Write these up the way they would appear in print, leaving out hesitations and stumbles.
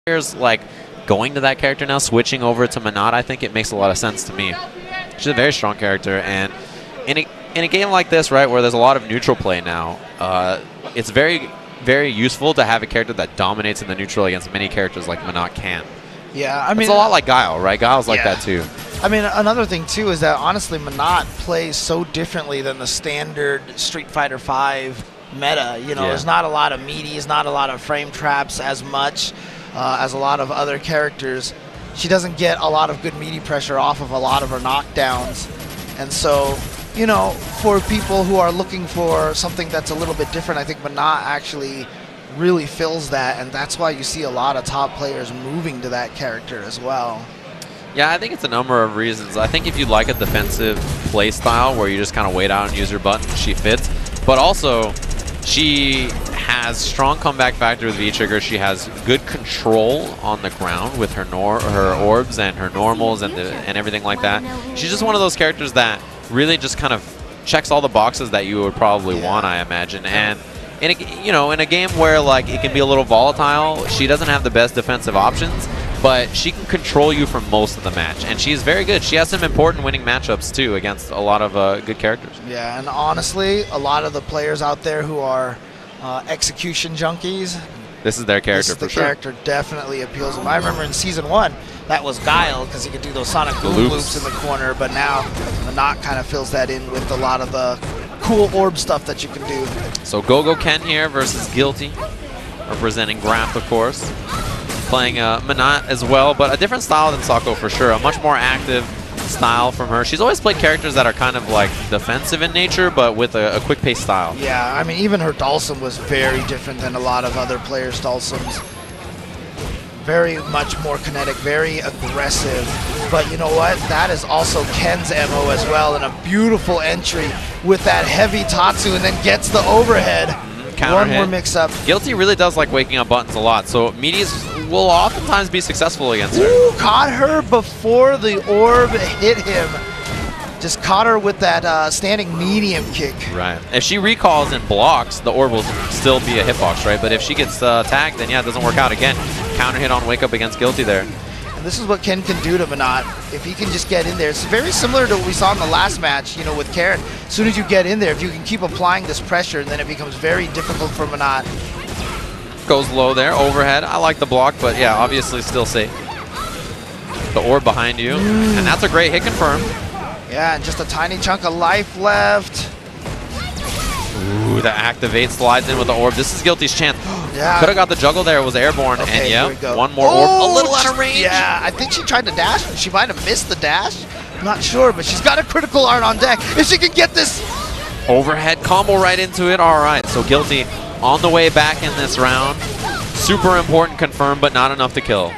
players like going to that character now, switching over to Menat, I think it makes a lot of sense to me. She's a very strong character, and in a game like this, right, where there's a lot of neutral play now, it's very, very useful to have a character that dominates in the neutral against many characters like Menat can. Yeah, I mean, it's a lot like Guile, right? Guile's like that too. I mean, another thing too is that honestly, Menat plays so differently than the standard Street Fighter V meta. You know, there's not a lot of meaties, not a lot of frame traps as much as a lot of other characters. She doesn't get a lot of good meaty pressure off of a lot of her knockdowns, and so, you know, for people who are looking for something that's a little bit different, I think Menat actually really fills that, and that's why you see a lot of top players moving to that character as well. Yeah, I think it's a number of reasons. I think if you like a defensive play style where you just kind of wait out and use your buttons, she fits. But also, she has strong comeback factor with V-Trigger. She has good control on the ground with her orbs and her normals and everything like that. She's just one of those characters that really just kind of checks all the boxes that you would probably want, I imagine. And in a game where like it can be a little volatile, she doesn't have the best defensive options, but she can control you for most of the match, and she's very good. She has some important winning matchups too against a lot of good characters. Yeah, and honestly, a lot of the players out there who are execution junkies, this is their character for sure. The character definitely appeals to them. I remember in Season 1, that was Guile, because he could do those sonic boom loops in the corner, but now Menat kind of fills that in with a lot of the cool orb stuff that you can do. So GOGO Ken here versus GLLTY, representing Graph, of course. Playing Menat as well, but a different style than Sako for sure. A much more active style from her. She's always played characters that are kind of like defensive in nature, but with a quick pace style. Yeah, I mean, even her Dhalsim was very different than a lot of other players' Dhalsims. Very much more kinetic, very aggressive. But you know what? That is also Ken's MO as well, and a beautiful entry with that heavy Tatsu, and then gets the overhead. One more mix-up. GLLTY really does like waking up buttons a lot, so meaties will oftentimes be successful against her. Ooh, caught her before the orb hit him. Just caught her with that standing medium kick. Right. If she recalls and blocks, the orb will still be a hitbox, right? But if she gets tagged, then yeah, it doesn't work out again. Counter hit on wake up against GLLTY there. And this is what Ken can do to Menat. If he can just get in there, it's very similar to what we saw in the last match, you know, with Karen. As soon as you get in there, if you can keep applying this pressure, then it becomes very difficult for Menat. Goes low there, overhead. I like the block, but yeah, obviously still safe. The orb behind you, and that's a great hit confirm. Yeah, and just a tiny chunk of life left. Ooh, the activate slides in with the orb. This is GLLTY's chance. Yeah. Could have got the juggle there. It was airborne. Okay, and yeah, one more orb. A little out of range. Yeah, I think she tried to dash. She might have missed the dash. I'm not sure, but she's got a critical art on deck. If she can get this. Overhead combo right into it. All right, so GLLTY on the way back in this round. Super important confirm, but not enough to kill.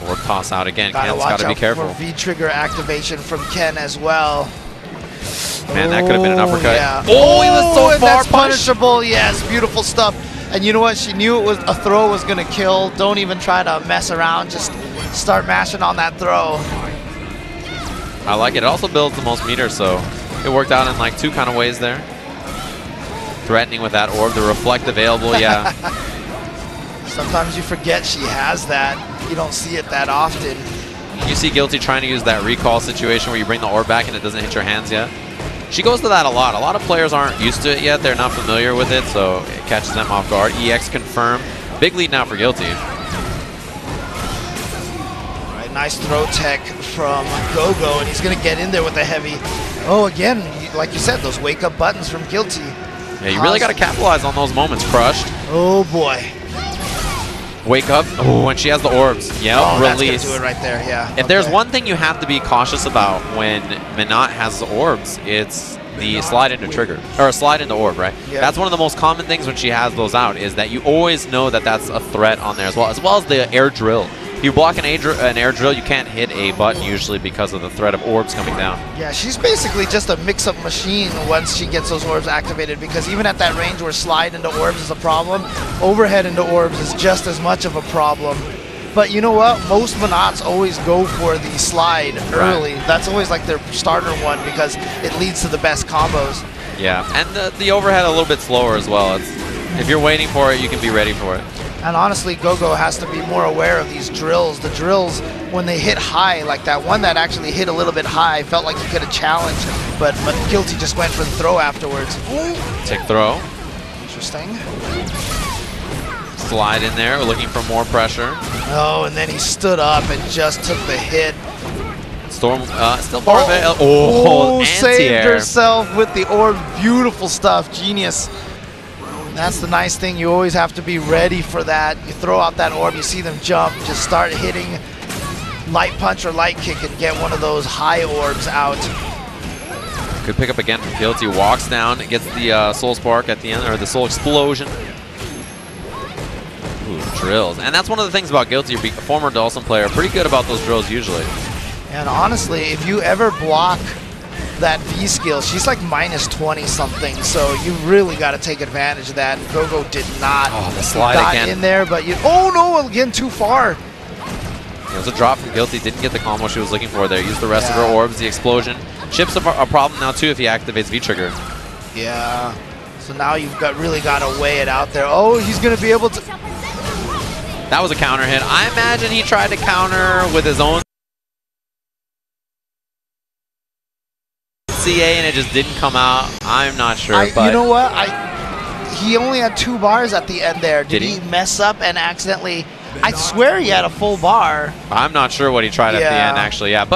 Orb toss out again. Ken's got to be careful. V-trigger activation from Ken as well. Man, that could have been an uppercut. Yeah. Oh, he was so far. That's punishable. Yes, beautiful stuff. And you know what? She knew it was a throw was going to kill. Don't even try to mess around. Just start mashing on that throw. I like it. It also builds the most meters, so it worked out in like two kind of ways there. Threatening with that orb, the reflect available, yeah. Sometimes you forget she has that. You don't see it that often. You see GLLTY trying to use that recall situation where you bring the orb back and it doesn't hit your hands yet. She goes to that a lot. A lot of players aren't used to it yet. They're not familiar with it, so it catches them off guard. EX confirmed. Big lead now for GLLTY. All right, nice throw tech from GOGO, and he's going to get in there with a heavy. Oh, again, like you said, those wake-up buttons from GLLTY. Yeah, you really got to capitalize on those moments. Crushed. Oh, boy. Wake up. Oh, and she has the orbs. Yeah, release. That's gonna do it right there, yeah. If there's one thing you have to be cautious about when Menat has the orbs, it's the slide into trigger. Or slide into orb, right? Yeah. That's one of the most common things when she has those out, is that you always know that that's a threat on there as well as the air drill. If you block an air drill, you can't hit a button usually because of the threat of orbs coming down. Yeah, she's basically just a mix-up machine once she gets those orbs activated, because even at that range where slide into orbs is a problem, overhead into orbs is just as much of a problem. But you know what? Most Menats always go for the slide early. Right. That's always like their starter one because it leads to the best combos. Yeah, and the overhead a little bit slower as well. If you're waiting for it, you can be ready for it. And honestly, GOGO has to be more aware of these drills. The drills, when they hit high, like that one that actually hit a little bit high, felt like he could have challenged, but GLLTY just went for the throw afterwards. Ooh. Tick throw. Interesting. Slide in there, looking for more pressure. Oh, and then he stood up and just took the hit. Storm, still part of it. Oh, saved herself with the orb. Beautiful stuff, genius. That's the nice thing, you always have to be ready for that. You throw out that orb, you see them jump, just start hitting light punch or light kick and get one of those high orbs out. Good pick up again from GLLTY, walks down, gets the Soul Spark at the end, or the Soul Explosion. Ooh, drills. And that's one of the things about GLLTY, a former Dawson player, pretty good about those drills usually. And honestly, if you ever block that V skill, she's like minus 20 something, so you really got to take advantage of that. GOGO did not. Oh, the slide again in there, but you. Oh no, again too far. It was a drop from GLLTY, didn't get the combo she was looking for there. Used the rest of her orbs, the explosion. Chip's a problem now too if he activates V-Trigger. Yeah, so now you've really got to weigh it out there. Oh, he's going to be able to. That was a counter hit. I imagine he tried to counter with his own CA and it just didn't come out. I'm not sure, but you know what? He only had 2 bars at the end there. Did he mess up and accidentally? I swear he had a full bar. I'm not sure what he tried at the end actually, yeah. But